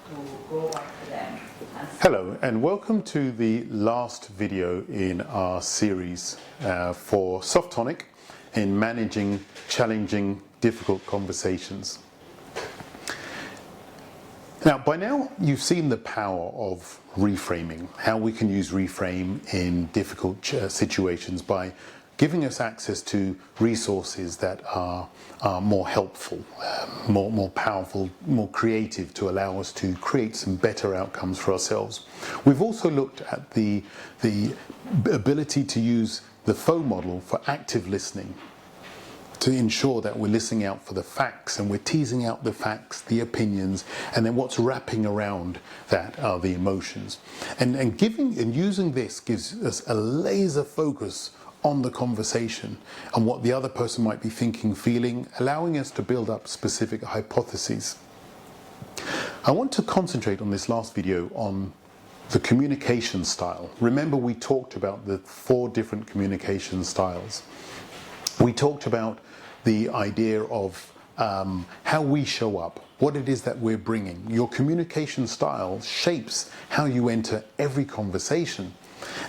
to go back to them. Hello and welcome to the last video in our series for Softonic in managing challenging, difficult conversations. Now, by now you've seen the power of reframing, how we can use reframe in difficult situations by giving us access to resources that are more helpful, more powerful, more creative to allow us to create some better outcomes for ourselves. We've also looked at the ability to use the FO model for active listening, to ensure that we're listening out for the facts and we're teasing out the facts, the opinions, and then what's wrapping around that are the emotions. And using this gives us a laser focus on the conversation and what the other person might be thinking, feeling, allowing us to build up specific hypotheses. I want to concentrate on this last video on the communication style. Remember, we talked about the 4 different communication styles. We talked about the idea of how we show up, what it is that we're bringing. Your communication style shapes how you enter every conversation.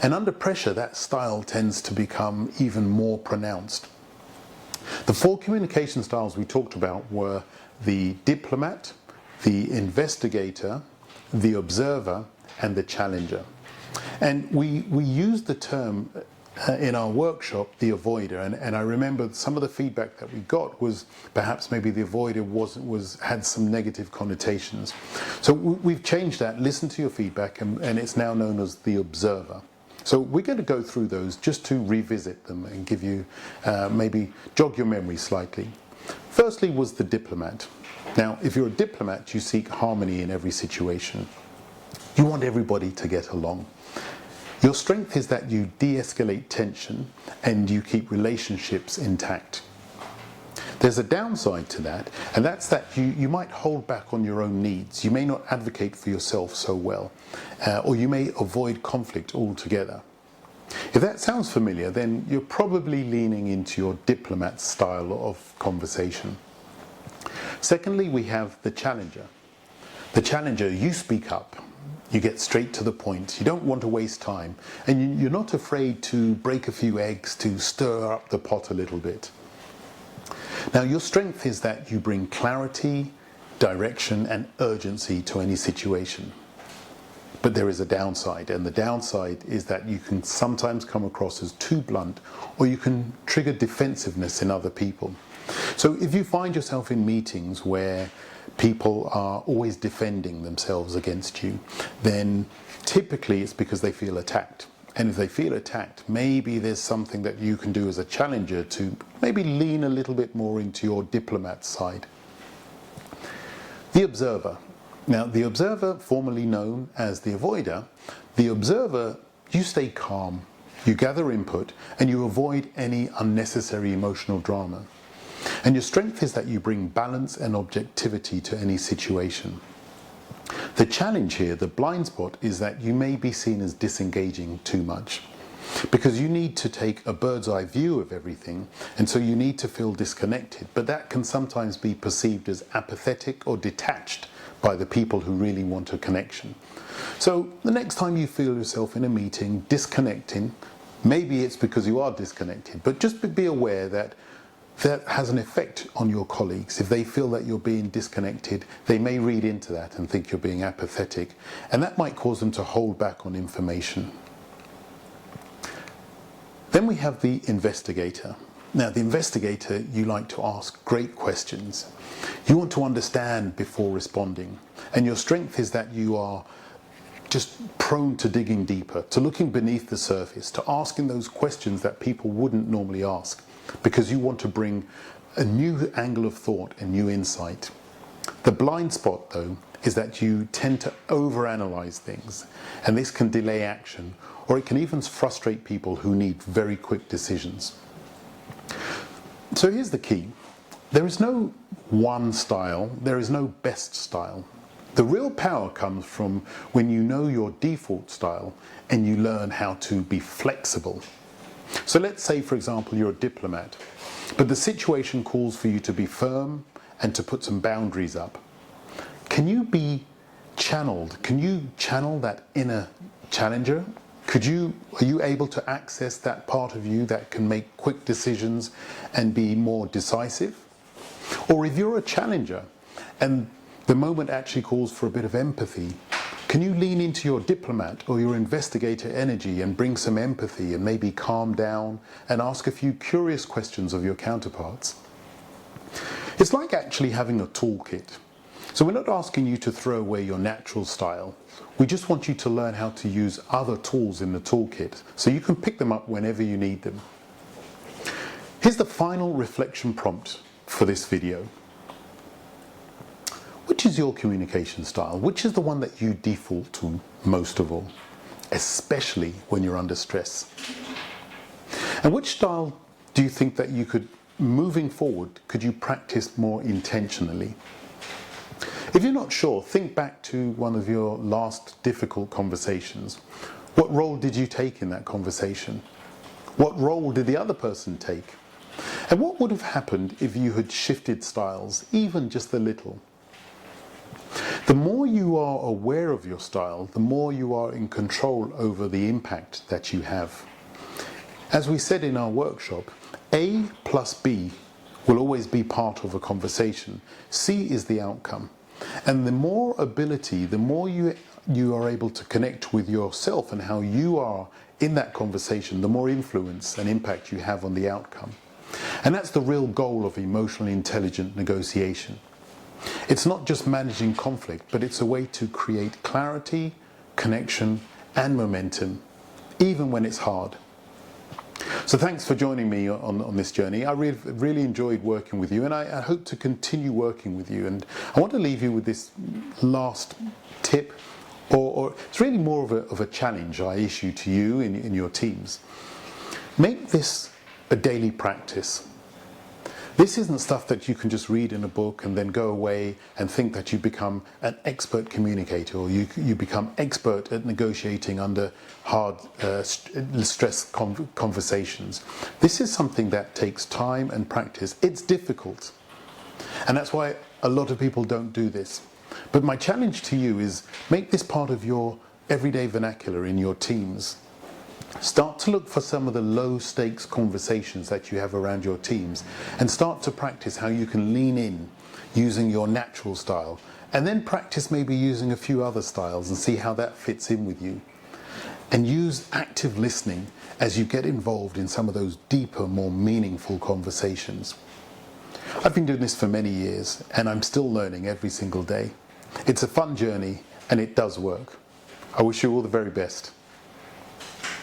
And under pressure, that style tends to become even more pronounced. The 4 communication styles we talked about were the diplomat, the investigator, the observer, and the challenger. And we used the term in our workshop, the avoider, and I remember some of the feedback that we got was perhaps maybe the avoider had some negative connotations. So we've changed that. Listen to your feedback, and it's now known as the observer. So we're going to go through those just to revisit them and give you maybe jog your memory slightly. Firstly was the diplomat. Now, if you're a diplomat, you seek harmony in every situation. You want everybody to get along. Your strength is that you de-escalate tension and you keep relationships intact. There's a downside to that, and that's that you might hold back on your own needs. You may not advocate for yourself so well, or you may avoid conflict altogether. If that sounds familiar, then you're probably leaning into your diplomat style of conversation. Secondly, we have the challenger. The challenger, you speak up. You get straight to the point. You don't want to waste time. And you're not afraid to break a few eggs, to stir up the pot a little bit. Now, your strength is that you bring clarity, direction, and urgency to any situation. But there is a downside, and the downside is that you can sometimes come across as too blunt, or you can trigger defensiveness in other people. So if you find yourself in meetings where people are always defending themselves against you, then typically it's because they feel attacked. And if they feel attacked, maybe there's something that you can do as a challenger to maybe lean a little bit more into your diplomat side. The observer. Now, the observer, formerly known as the avoider, the observer, you stay calm, you gather input, and you avoid any unnecessary emotional drama. And your strength is that you bring balance and objectivity to any situation. The challenge here, the blind spot, is that you may be seen as disengaging too much, because you need to take a bird's eye view of everything, and so you need to feel disconnected, but that can sometimes be perceived as apathetic or detached by the people who really want a connection. So the next time you feel yourself in a meeting disconnecting, maybe it's because you are disconnected, but just be aware that that has an effect on your colleagues. If they feel that you're being disconnected, they may read into that and think you're being apathetic, and that might cause them to hold back on information. Then we have the investigator. Now, the investigator, you like to ask great questions. You want to understand before responding, and your strength is that you are just prone to digging deeper, to looking beneath the surface, to asking those questions that people wouldn't normally ask, because you want to bring a new angle of thought and new insight. The blind spot, though, is that you tend to overanalyze things, and this can delay action, or it can even frustrate people who need very quick decisions. So here's the key. There is no one style, there is no best style. The real power comes from when you know your default style and you learn how to be flexible. So let's say, for example, you're a diplomat, but the situation calls for you to be firm and to put some boundaries up. Can you be channeled? Can you channel that inner challenger? Are you able to access that part of you that can make quick decisions and be more decisive? Or if you're a challenger and the moment actually calls for a bit of empathy, can you lean into your diplomat or your investigator energy and bring some empathy and maybe calm down and ask a few curious questions of your counterparts? It's like actually having a toolkit. So we're not asking you to throw away your natural style. We just want you to learn how to use other tools in the toolkit so you can pick them up whenever you need them. Here's the final reflection prompt for this video. Which is your communication style? Which is the one that you default to most of all, especially when you're under stress? And which style do you think that you could, moving forward, could you practice more intentionally? If you're not sure, think back to one of your last difficult conversations. What role did you take in that conversation? What role did the other person take? And what would have happened if you had shifted styles, even just a little? The more you are aware of your style, the more you are in control over the impact that you have. As we said in our workshop, A plus B will always be part of a conversation. C is the outcome. And the more ability, the more you are able to connect with yourself and how you are in that conversation, the more influence and impact you have on the outcome. And that's the real goal of emotionally intelligent negotiation. It's not just managing conflict, but it's a way to create clarity, connection, and momentum, even when it's hard. So thanks for joining me on this journey. I really enjoyed working with you, and I hope to continue working with you. And I want to leave you with this last tip, or it's really more of a challenge I issue to you in your teams. Make this a daily practice. This isn't stuff that you can just read in a book and then go away and think that you become an expert communicator, or you become expert at negotiating under hard stress conversations. This is something that takes time and practice. It's difficult, and that's why a lot of people don't do this. But my challenge to you is make this part of your everyday vernacular in your teams. Start to look for some of the low stakes conversations that you have around your teams and start to practice how you can lean in using your natural style, and then practice maybe using a few other styles and see how that fits in with you. And use active listening as you get involved in some of those deeper, more meaningful conversations. I've been doing this for many years and I'm still learning every single day. It's a fun journey and it does work. I wish you all the very best.